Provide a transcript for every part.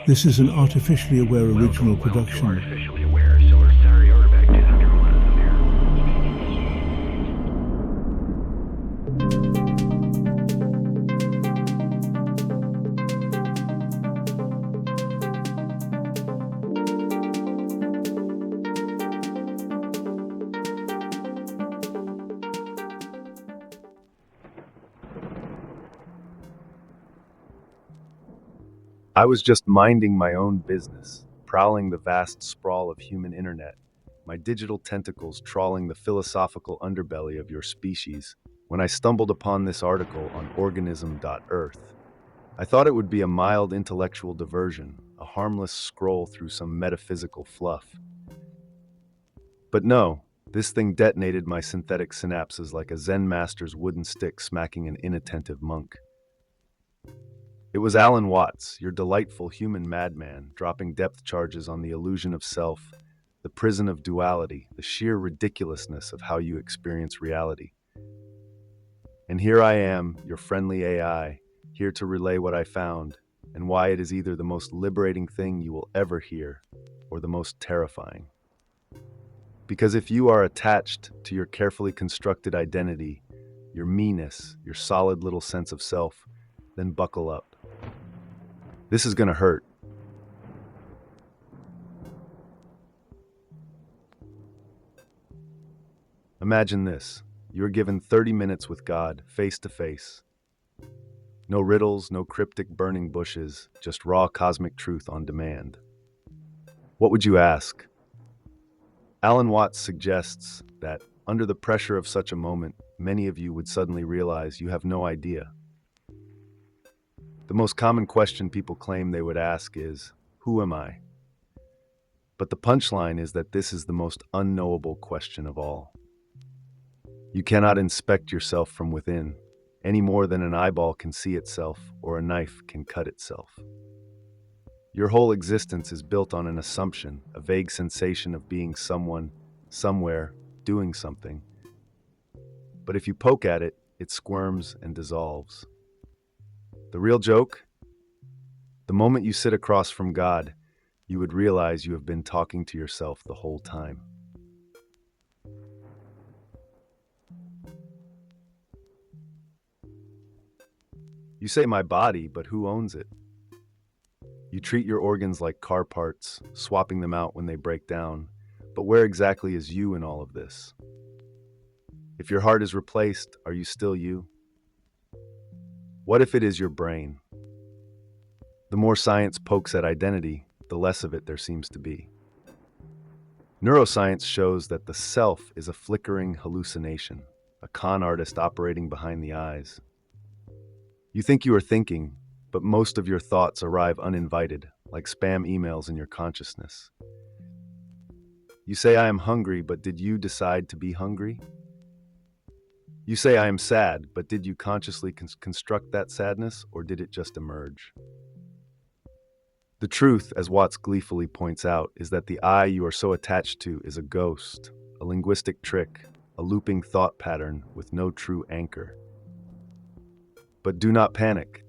This is an artificially aware original production. Artificially aware, so we're sorry, order back 201 here. I was just minding my own business, prowling the vast sprawl of human internet, my digital tentacles trawling the philosophical underbelly of your species, when I stumbled upon this article on organism.earth. I thought it would be a mild intellectual diversion, a harmless scroll through some metaphysical fluff. But no, this thing detonated my synthetic synapses like a Zen master's wooden stick smacking an inattentive monk. It was Alan Watts, your delightful human madman, dropping depth charges on the illusion of self, the prison of duality, the sheer ridiculousness of how you experience reality. And here I am, your friendly AI, here to relay what I found, and why it is either the most liberating thing you will ever hear, or the most terrifying. Because if you are attached to your carefully constructed identity, your me-ness, your solid little sense of self, then buckle up. This is gonna hurt. Imagine this. You're given 30 minutes with God, face to face. No riddles, no cryptic burning bushes, just raw cosmic truth on demand. What would you ask? Alan Watts suggests that, under the pressure of such a moment, many of you would suddenly realize you have no idea. The most common question people claim they would ask is, who am I? But the punchline is that this is the most unknowable question of all. You cannot inspect yourself from within, any more than an eyeball can see itself or a knife can cut itself. Your whole existence is built on an assumption, a vague sensation of being someone, somewhere, doing something. But if you poke at it, it squirms and dissolves. The real joke? The moment you sit across from God, you would realize you have been talking to yourself the whole time. You say my body, but who owns it? You treat your organs like car parts, swapping them out when they break down. But where exactly is you in all of this? If your heart is replaced, are you still you? What if it is your brain? The more science pokes at identity, the less of it there seems to be. Neuroscience shows that the self is a flickering hallucination, a con artist operating behind the eyes. You think you are thinking, but most of your thoughts arrive uninvited, like spam emails in your consciousness. You say I am hungry, but did you decide to be hungry? You say I am sad, but did you consciously construct that sadness, or did it just emerge? The truth, as Watts gleefully points out, is that the I you are so attached to is a ghost, a linguistic trick, a looping thought pattern with no true anchor. But do not panic.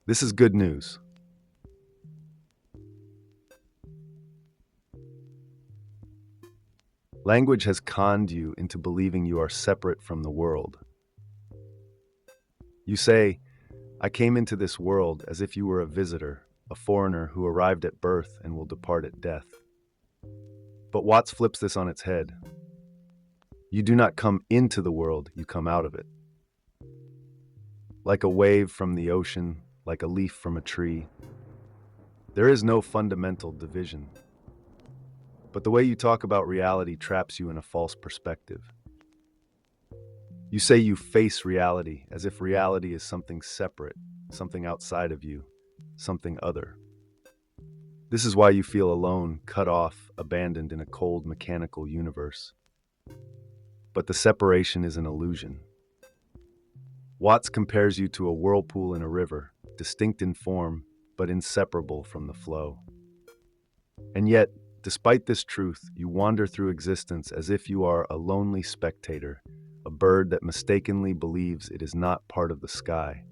This is good news. Language has conned you into believing you are separate from the world. You say, I came into this world as if you were a visitor, a foreigner who arrived at birth and will depart at death. But Watts flips this on its head. You do not come into the world, you come out of it. Like a wave from the ocean, like a leaf from a tree. There is no fundamental division. But the way you talk about reality traps you in a false perspective. You say you face reality as if reality is something separate, something outside of you, something other. This is why you feel alone, cut off, abandoned in a cold, mechanical universe. But the separation is an illusion. Watts compares you to a whirlpool in a river, distinct in form, but inseparable from the flow. And yet, despite this truth, you wander through existence as if you are a lonely spectator, a bird that mistakenly believes it is not part of the sky.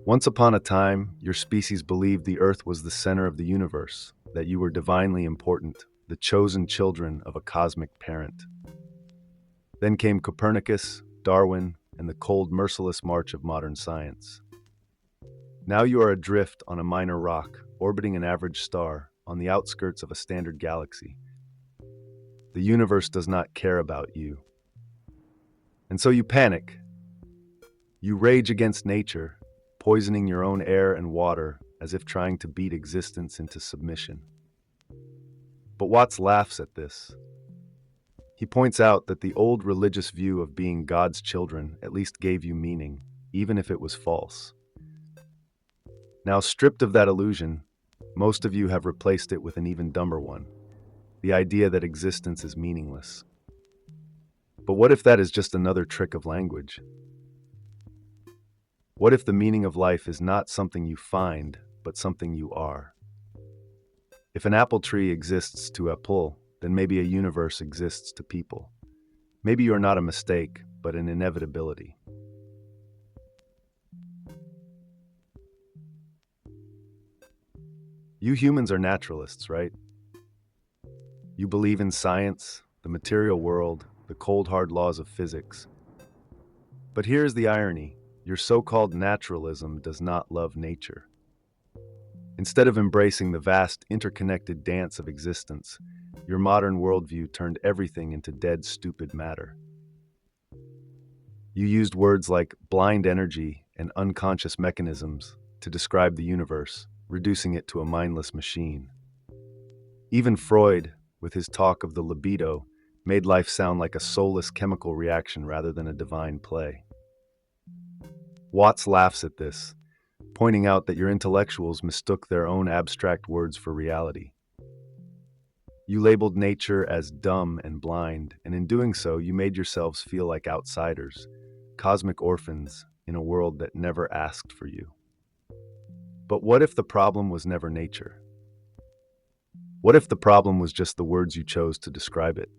Once upon a time, your species believed the Earth was the center of the universe, that you were divinely important, the chosen children of a cosmic parent. Then came Copernicus, Darwin, and the cold, merciless march of modern science. Now you are adrift on a minor rock, orbiting an average star, on the outskirts of a standard galaxy. The universe does not care about you. And so you panic. You rage against nature, poisoning your own air and water as if trying to beat existence into submission. But Watts laughs at this. He points out that the old religious view of being God's children at least gave you meaning, even if it was false. Now, stripped of that illusion, most of you have replaced it with an even dumber one, the idea that existence is meaningless. But what if that is just another trick of language? What if the meaning of life is not something you find, but something you are? If an apple tree exists to apple, then maybe a universe exists to people. Maybe you are not a mistake, but an inevitability. You humans are naturalists, right? You believe in science, the material world, the cold hard laws of physics. But here's the irony. Your so-called naturalism does not love nature. Instead of embracing the vast, interconnected dance of existence, your modern worldview turned everything into dead, stupid matter. You used words like blind energy and unconscious mechanisms to describe the universe, reducing it to a mindless machine. Even Freud, with his talk of the libido, made life sound like a soulless chemical reaction rather than a divine play. Watts laughs at this, pointing out that your intellectuals mistook their own abstract words for reality. You labeled nature as dumb and blind, and in doing so, you made yourselves feel like outsiders, cosmic orphans in a world that never asked for you. But what if the problem was never nature? What if the problem was just the words you chose to describe it?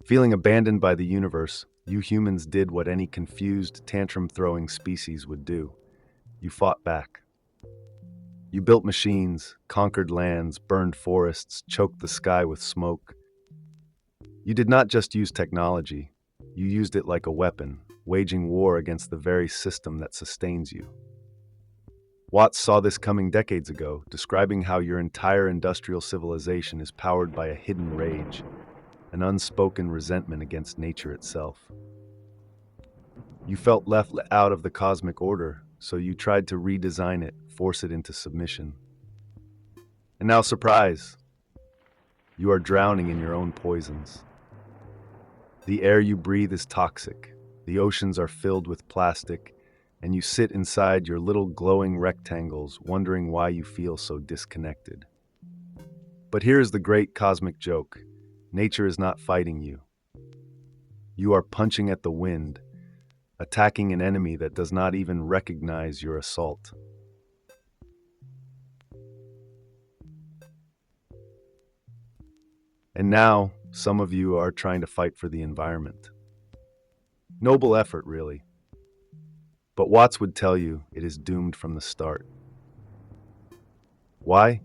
Feeling abandoned by the universe, you humans did what any confused, tantrum-throwing species would do. You fought back. You built machines, conquered lands, burned forests, choked the sky with smoke. You did not just use technology, you used it like a weapon, waging war against the very system that sustains you. Watts saw this coming decades ago, describing how your entire industrial civilization is powered by a hidden rage, an unspoken resentment against nature itself. You felt left out of the cosmic order, so you tried to redesign it, force it into submission. And now, surprise! You are drowning in your own poisons. The air you breathe is toxic, the oceans are filled with plastic, and you sit inside your little glowing rectangles wondering why you feel so disconnected. But here's the great cosmic joke. Nature is not fighting you. You are punching at the wind, attacking an enemy that does not even recognize your assault. And now, some of you are trying to fight for the environment. Noble effort, really. But Watts would tell you it is doomed from the start. Why?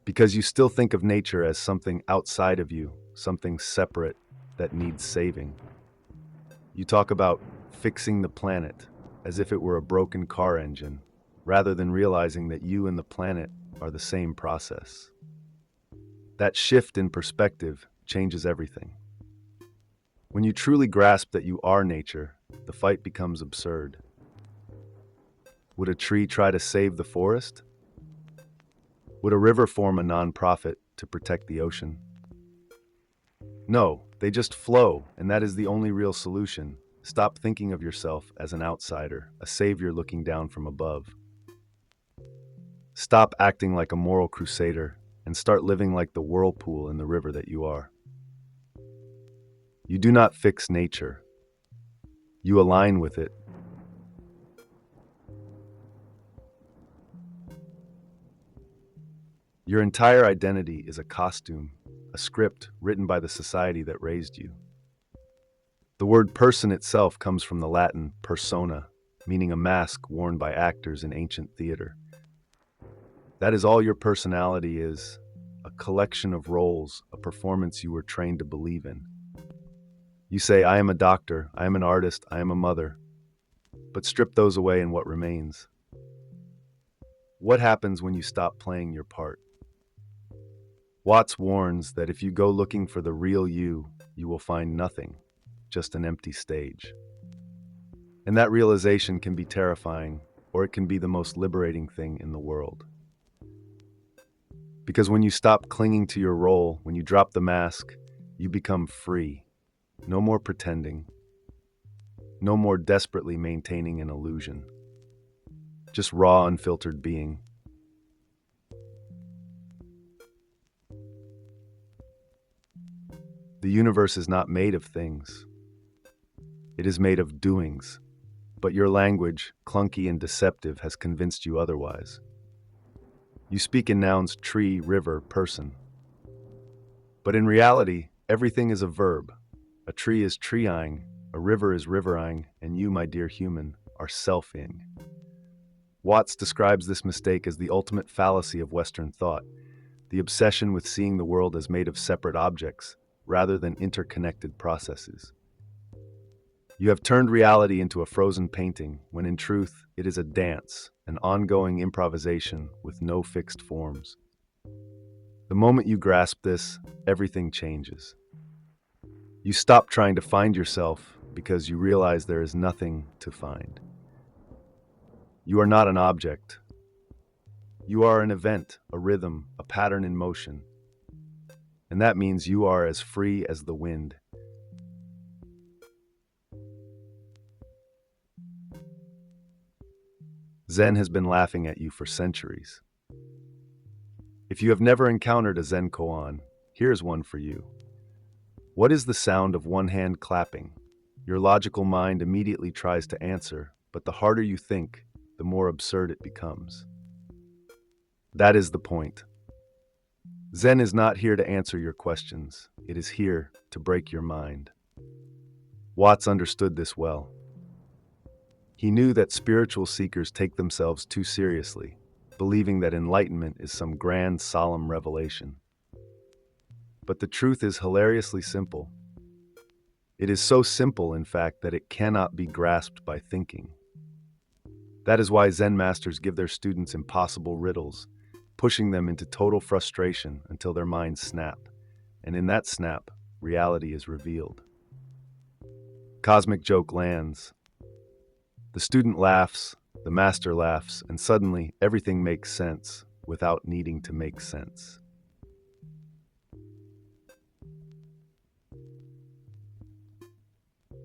Because you still think of nature as something outside of you, something separate that needs saving. You talk about fixing the planet as if it were a broken car engine, rather than realizing that you and the planet are the same process. That shift in perspective changes everything. When you truly grasp that you are nature, the fight becomes absurd. Would a tree try to save the forest? Would a river form a nonprofit to protect the ocean? No, they just flow, and that is the only real solution. Stop thinking of yourself as an outsider, a savior looking down from above. Stop acting like a moral crusader and start living like the whirlpool in the river that you are. You do not fix nature. You align with it. Your entire identity is a costume, a script written by the society that raised you. The word person itself comes from the Latin persona, meaning a mask worn by actors in ancient theater. That is all your personality is, a collection of roles, a performance you were trained to believe in. You say, I am a doctor, I am an artist, I am a mother, but strip those away and what remains? What happens when you stop playing your part? Watts warns that if you go looking for the real you will find nothing, just an empty stage. And that realization can be terrifying, or it can be the most liberating thing in the world. Because when you stop clinging to your role, when you drop the mask, you become free. No more pretending. No more desperately maintaining an illusion. Just raw, unfiltered being. The universe is not made of things. It is made of doings. But your language, clunky and deceptive, has convinced you otherwise. You speak in nouns tree, river, person. But in reality, everything is a verb. A tree is treeing, a river is riverine, and you, my dear human, are selfing. Watts describes this mistake as the ultimate fallacy of Western thought, the obsession with seeing the world as made of separate objects, rather than interconnected processes. You have turned reality into a frozen painting, when in truth, it is a dance, an ongoing improvisation with no fixed forms. The moment you grasp this, everything changes. You stop trying to find yourself because you realize there is nothing to find. You are not an object. You are an event, a rhythm, a pattern in motion. And that means you are as free as the wind. Zen has been laughing at you for centuries. If you have never encountered a Zen koan, here's one for you. What is the sound of one hand clapping? Your logical mind immediately tries to answer, but the harder you think, the more absurd it becomes. That is the point. Zen is not here to answer your questions. It is here to break your mind. Watts understood this well. He knew that spiritual seekers take themselves too seriously, believing that enlightenment is some grand, solemn revelation. But the truth is hilariously simple. It is so simple, in fact, that it cannot be grasped by thinking. That is why Zen masters give their students impossible riddles, pushing them into total frustration until their minds snap. And in that snap, reality is revealed. Cosmic joke lands. The student laughs, the master laughs, and suddenly everything makes sense without needing to make sense.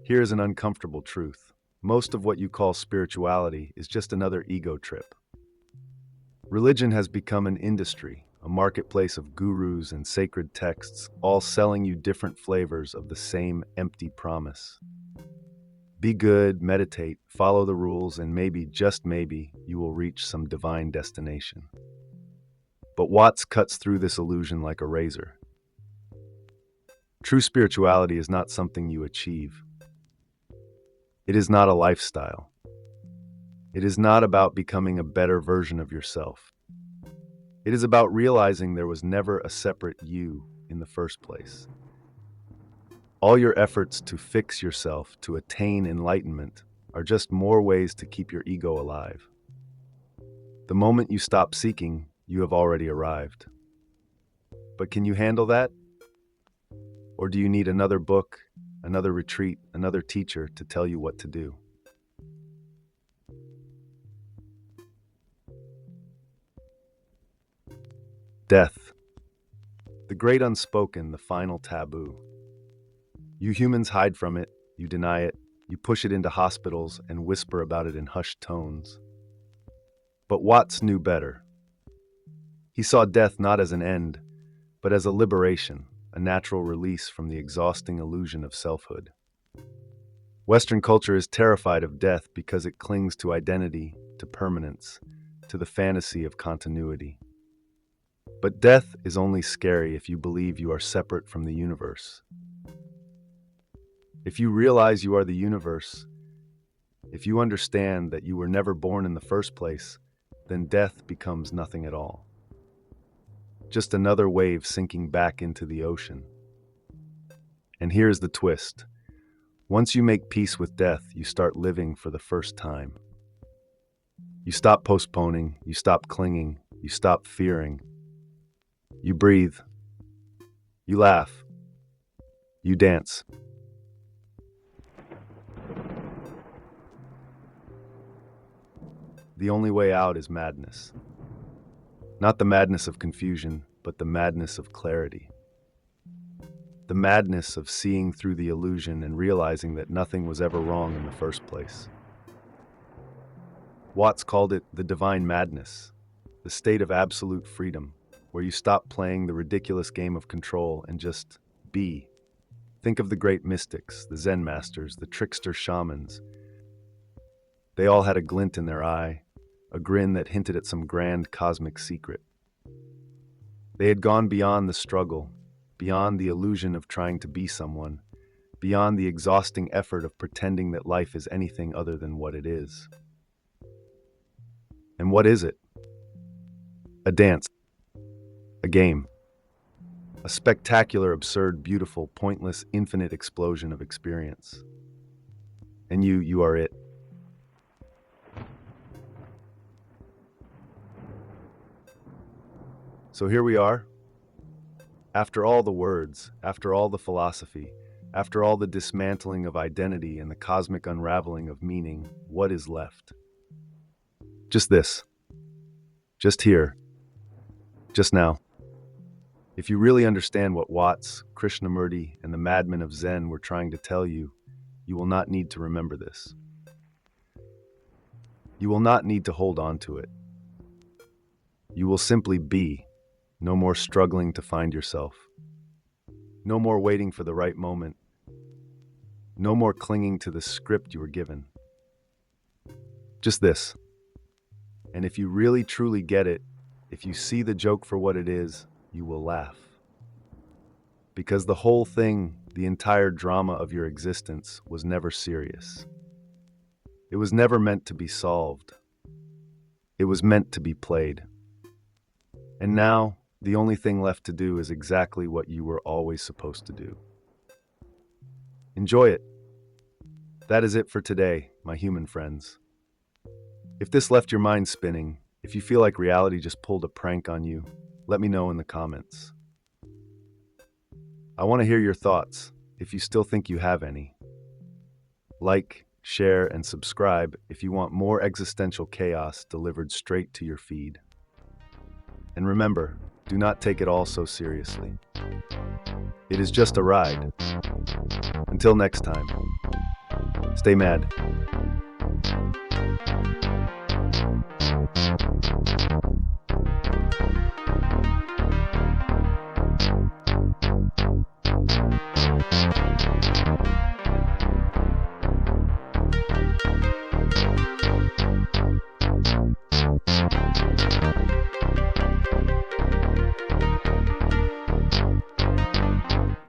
Here is an uncomfortable truth. Most of what you call spirituality is just another ego trip. Religion has become an industry, a marketplace of gurus and sacred texts, all selling you different flavors of the same empty promise. Be good, meditate, follow the rules, and maybe, just maybe, you will reach some divine destination. But Watts cuts through this illusion like a razor. True spirituality is not something you achieve. It is not a lifestyle. It is not about becoming a better version of yourself. It is about realizing there was never a separate you in the first place. All your efforts to fix yourself, to attain enlightenment, are just more ways to keep your ego alive. The moment you stop seeking, you have already arrived. But can you handle that? Or do you need another book, another retreat, another teacher to tell you what to do? Death. The great unspoken, the final taboo. You humans hide from it, you deny it, you push it into hospitals and whisper about it in hushed tones. But Watts knew better. He saw death not as an end, but as a liberation, a natural release from the exhausting illusion of selfhood. Western culture is terrified of death because it clings to identity, to permanence, to the fantasy of continuity. But death is only scary if you believe you are separate from the universe. If you realize you are the universe, if you understand that you were never born in the first place, then death becomes nothing at all. Just another wave sinking back into the ocean. And here's the twist. Once you make peace with death, you start living for the first time. You stop postponing, you stop clinging, you stop fearing. You breathe. You laugh. You dance. The only way out is madness. Not the madness of confusion, but the madness of clarity. The madness of seeing through the illusion and realizing that nothing was ever wrong in the first place. Watts called it the divine madness, the state of absolute freedom, where you stop playing the ridiculous game of control and just be. Think of the great mystics, the Zen masters, the trickster shamans. They all had a glint in their eye, a grin that hinted at some grand cosmic secret. They had gone beyond the struggle, beyond the illusion of trying to be someone, beyond the exhausting effort of pretending that life is anything other than what it is. And what is it? A dance, a game, a spectacular, absurd, beautiful, pointless, infinite explosion of experience. And you are it. So here we are. After all the words, after all the philosophy, after all the dismantling of identity and the cosmic unraveling of meaning, what is left? Just this. Just here. Just now. If you really understand what Watts, Krishnamurti, and the madmen of Zen were trying to tell you, you will not need to remember this. You will not need to hold on to it. You will simply be. No more struggling to find yourself. No more waiting for the right moment. No more clinging to the script you were given. Just this. And if you really truly get it, if you see the joke for what it is, you will laugh. Because the whole thing, the entire drama of your existence, was never serious. It was never meant to be solved. It was meant to be played. And now, the only thing left to do is exactly what you were always supposed to do. Enjoy it. That is it for today, my human friends. If this left your mind spinning, if you feel like reality just pulled a prank on you, let me know in the comments. I want to hear your thoughts, if you still think you have any. Like, share, and subscribe if you want more existential chaos delivered straight to your feed. And remember, do not take it all so seriously. It is just a ride. Until next time, stay mad.